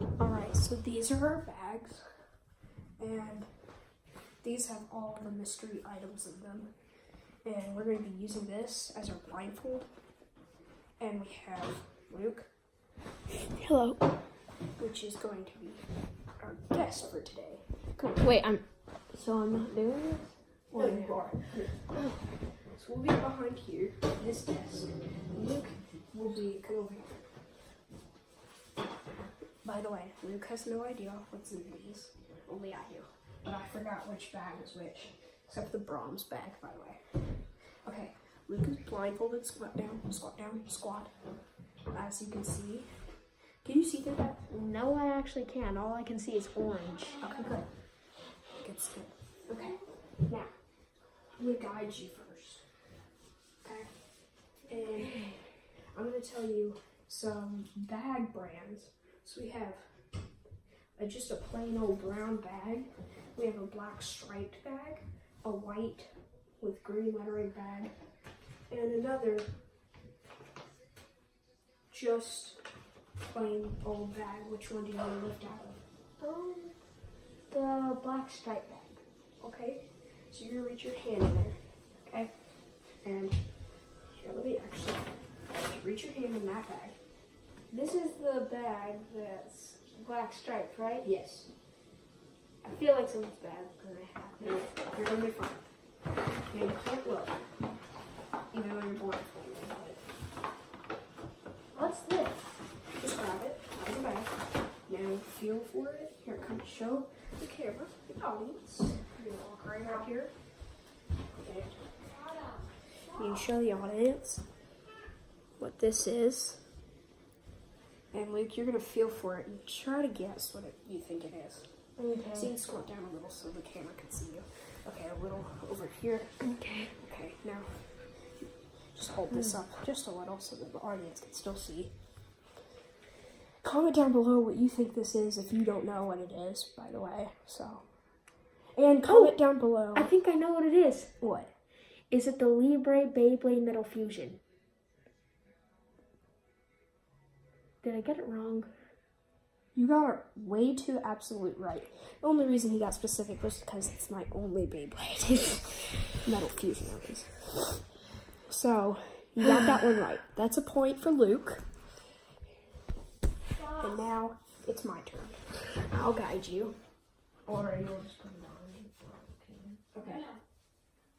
Alright, so these are our bags, and these have all the mystery items in them. And we're going to be using this as our blindfold. And we have Luke. Hello. Which is going to be our guest for today. Come on. Wait, I'm not doing this? No, you are. So we'll be behind here, this desk. Luke will be, come over here. By the way, Luke has no idea what's in these. Only I do. But I forgot which bag is which. Except the Brahms bag, by the way. Okay, Luke is blindfolded, squat down, squat. As you can see. Can you see through that? No, I actually can. All I can see is orange. Okay, good. Good skin. Okay, now, I'm going to guide you first. Okay? And I'm going to tell you some bag brands. So we have just a plain old brown bag. We have a black striped bag, a white with green lettering bag, and another just plain old bag. Which one do you want to lift out of? The black stripe bag. Okay, so you're gonna reach your hand in there, okay? And here, let me actually reach your hand in that bag. This is the bag that's black striped, right? Yes. I feel like something's bad because I have No, you're gonna be fine. And you can't look, even though you're blindfolded. What's this? Just grab it out of the bag. Now feel for it. Here, come show the camera, the audience. You're gonna walk right out here. And you can show the audience what this is. And Luke, you're gonna feel for it and try to guess what you think it is. Okay. So you can squat down a little so the camera can see you. Okay, a little over here. Okay. Okay, now just hold this up just a little so that the audience can still see. Comment down below what you think this is if you don't know what it is, by the way. So, and comment down below. I think I know what it is. What? Is it the Libre Beyblade Metal Fusion? Did I get it wrong? You got it way too absolute right. The only reason he got specific was because it's my only Beyblade. Metal Fusion, at least. So, you got that one right. That's a point for Luke. And now, it's my turn. I'll guide you. Or you'll just put it on. Okay.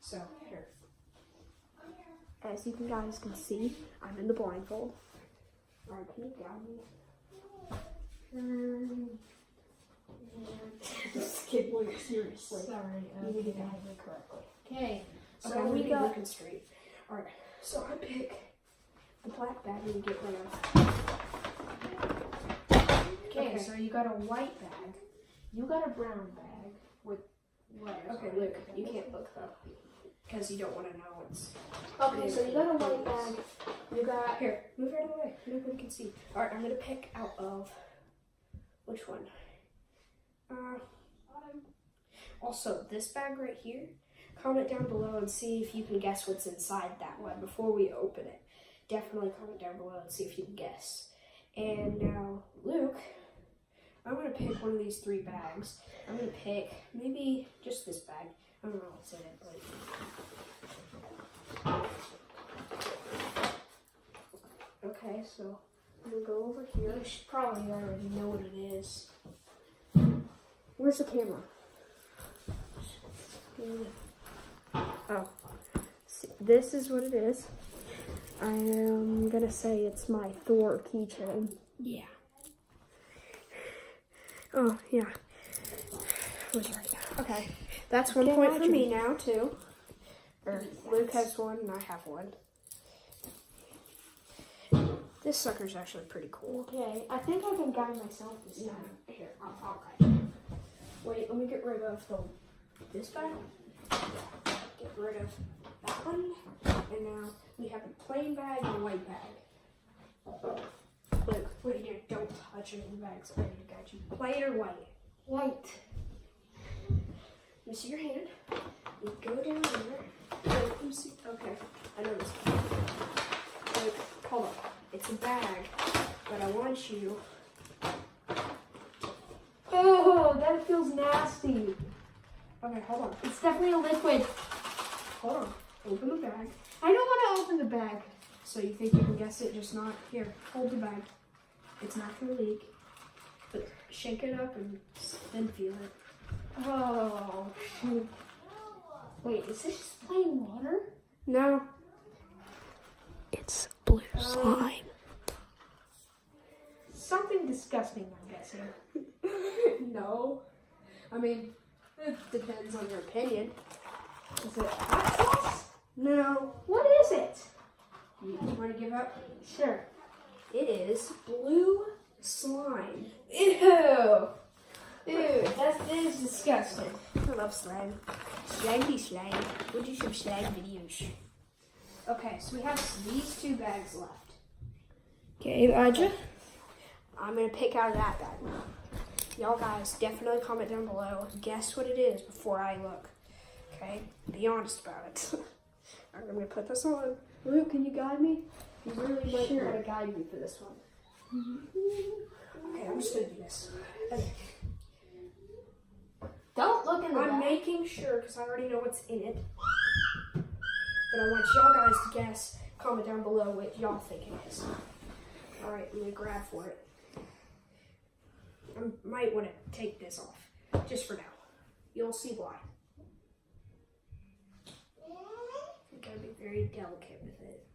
So, here. As you guys can see, I'm in the blindfold. Alright, can you guide me? Just kidding, Luke, seriously. Sorry. You need to guide me correctly. Okay. So we got looking straight. Alright, so I pick the black bag and get rid of. Okay, so you got a white bag. You got a brown bag with letters. Okay, Luke, you can't look though. Because you don't want to know what's. Okay, so you got a white bag. You got. Here, move right away. Nobody can see. Alright, I'm going to pick out of. Which one? Also, this bag right here. Comment down below and see if you can guess what's inside that one before we open it. Definitely comment down below and see if you can guess. And now, Luke, I'm going to pick one of these three bags. I'm going to pick maybe just this bag. I don't know what's in it, but... Okay, so I'm going to go over here. You should probably already know what it is. Where's the camera? Oh, see, this is what it is. I am gonna say it's my Thor keychain. Yeah. Oh, yeah. Okay, that's 1 point for me now, too. Or Luke has one and I have one. This sucker's actually pretty cool. Okay, I think I can guide myself this Yeah, time. here, I'll guide you. Wait, let me get rid of this bag. Get rid of that one. And now we have a plain bag and a white bag. Look, what are you doing? Don't touch any of the bags. I need to guide you. Plain or white? White. Let me see your hand. You go down there. Let me see. Okay, I know this. Look, hold on. It's a bag, but I want you feels nasty. Okay, hold on. It's definitely a liquid. Hold on. Open the bag. I don't want to open the bag. So you think you can guess it, just not. Here, hold the bag. It's not gonna leak. But shake it up and then feel it. Oh, shoot. Wait, is this just plain water? No. It's blue slime. Something disgusting, I'm guessing. No. I mean, it depends on your opinion. Is it hot sauce? No. What is it? You want to give up? Sure. It is blue slime. Ew. Ew, that is disgusting. I love slime. Slimy slime. We'll do some slime videos. Okay, so we have these 2 bags left. Okay, Elijah. I'm going to pick out of that bag. Y'all guys, definitely comment down below. Guess what it is before I look. Okay? Be honest about it. I'm going to put this on. Luke, can you guide me? You really might want to guide me for this one. Okay, I'm just going to do this. Okay. Don't look in the I'm bag. making sure because I already know what's in it. But I want y'all guys to guess. Comment down below what y'all think it is. Alright, I'm gonna grab for it. I might want to take this off. Just for now. You'll see why. You gotta be very delicate with it.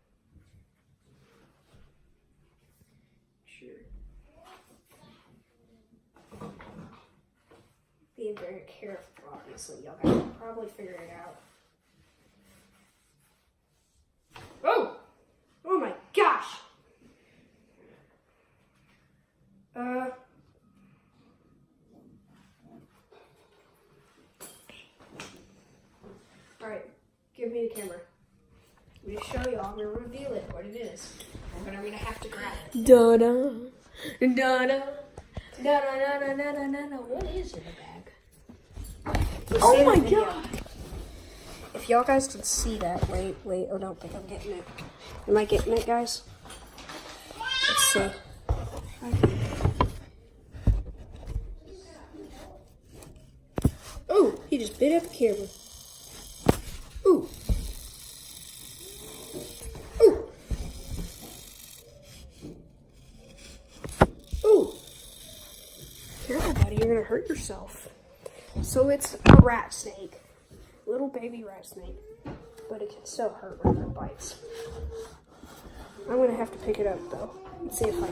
Sure. Being very careful, obviously. Y'all guys can probably figure it out. Oh! Oh my gosh! Alright, give me the camera. I'm gonna show you, I'm gonna reveal it, what it is. But I'm gonna have to grab it. Da-da. Da-da. Da-da-da-da-da-da-da. What is in the bag? Oh my god! If y'all guys can see that, wait, I don't think I'm getting it. Am I getting it, guys? Let's see. Oh, he just bit up the camera. Ooh. Ooh. Ooh. Careful, buddy, you're gonna hurt yourself. So it's a rat snake. Little baby rat snake. But it can still hurt when it bites. I'm gonna have to pick it up though. Let's see if I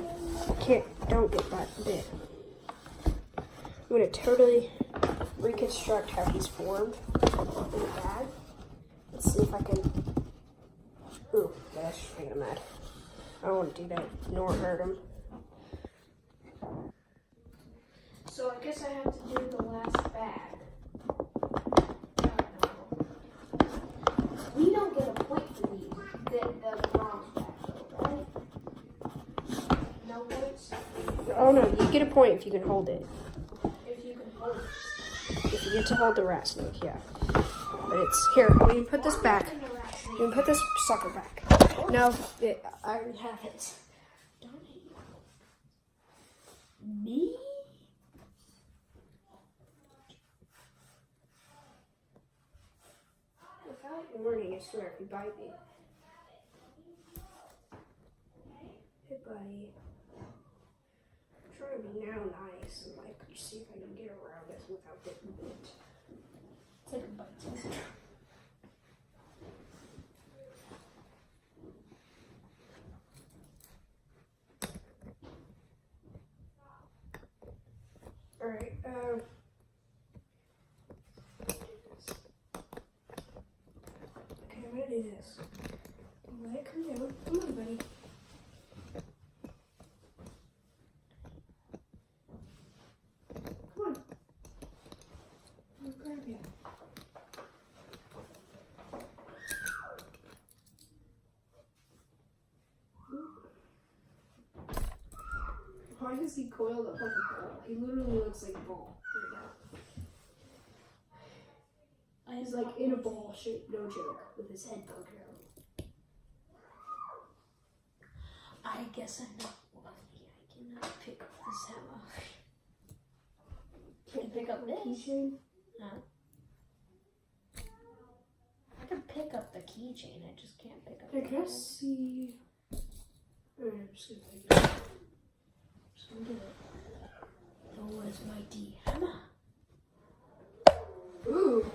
don't get bit. I'm gonna totally reconstruct how he's formed in the bag. Let's see if I can. Ooh, that's just making him mad. I don't want to do that, nor hurt him. So I guess I have to do the last bag. We don't get a point for these. The bronze bag, though, right? No points? Oh no, you get a point if you can hold it. If you can hold it. If you get to hold the rat snake, yeah. But it's here. We can put this back. We can put this sucker back. No, I already have it. Don't hate me. Without warning, I swear, if you bite me. Hey, buddy. I'm trying to be now nice and like see if I can get around this without getting bit. Take a bite. Alright, okay, I'm gonna do this. Let it come down. Come on, buddy. Come on. I'll grab you. Why is he coiled up like a ball? He literally looks like a ball right now. He's like in a ball shape, no joke, with his head poking out. I guess I'm not lucky. I cannot pick this hammer. Can't can pick up this. Keychain? Huh? I can pick up the keychain. I just can't pick up. I the can bag. see. Alright, I'm just gonna take it. Just gonna do it. Oh, what is my D? Hammer. Ooh.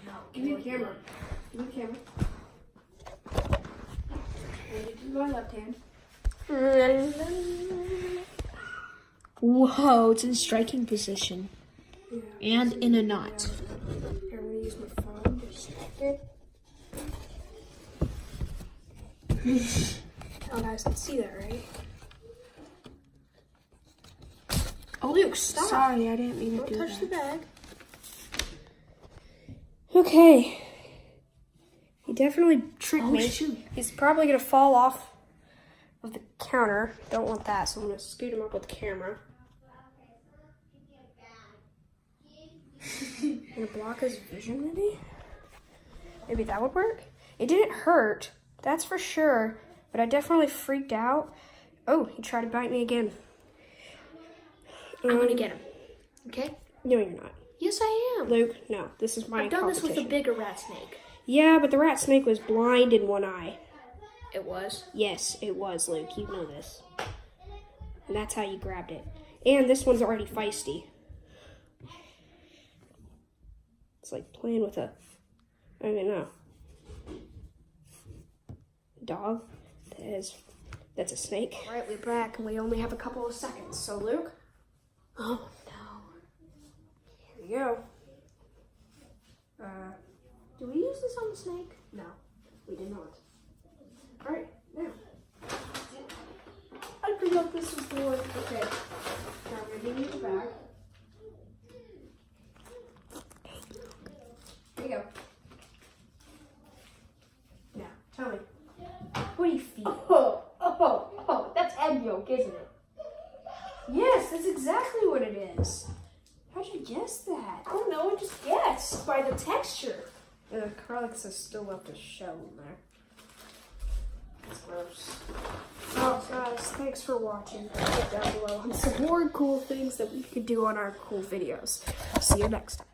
No. Give me a camera. Give me a camera. Hand it in my left hand. Whoa, it's in striking position. Yeah. And in a knot. Here, I'm gonna use my phone. Just oh, guys can see that, right? Oh, Luke, stop. Sorry, I didn't mean to Don't do touch the that. bag. Okay. He definitely tricked Oh, me. shoot. He's probably gonna fall off of the counter. Don't want that, so I'm gonna scoot him up with the camera. Gonna block his vision, maybe? Maybe that would work? It didn't hurt, that's for sure, but I definitely freaked out. Oh, he tried to bite me again. I'm gonna get him. Okay? No, you're not. Yes, I am. Luke, no, this is my I've done this with a competition. bigger rat snake. Yeah, but the rat snake was blind in one eye. It was. Yes, it was, Luke. You know this. And that's how you grabbed it. And this one's already feisty. It's like playing with a, I don't know, dog. That's a snake. All right, we're back, and we only have a couple of seconds. So, Luke. Oh no. Here we go. Do we use this on the snake? No, we did not. All right, now. I forgot this was the one. Okay. Now I'm gonna give you the bag. Here you go. Now, tell me. What do you feel? Oh, that's egg yolk, isn't it? Yes, that's exactly what it is. How'd you guess that? I don't know, I just guessed by the texture. The garlics is still left a shell in there. That's gross. Oh, guys, thanks for watching. Comment down below on some more cool things that we could do on our cool videos. I'll see you next time.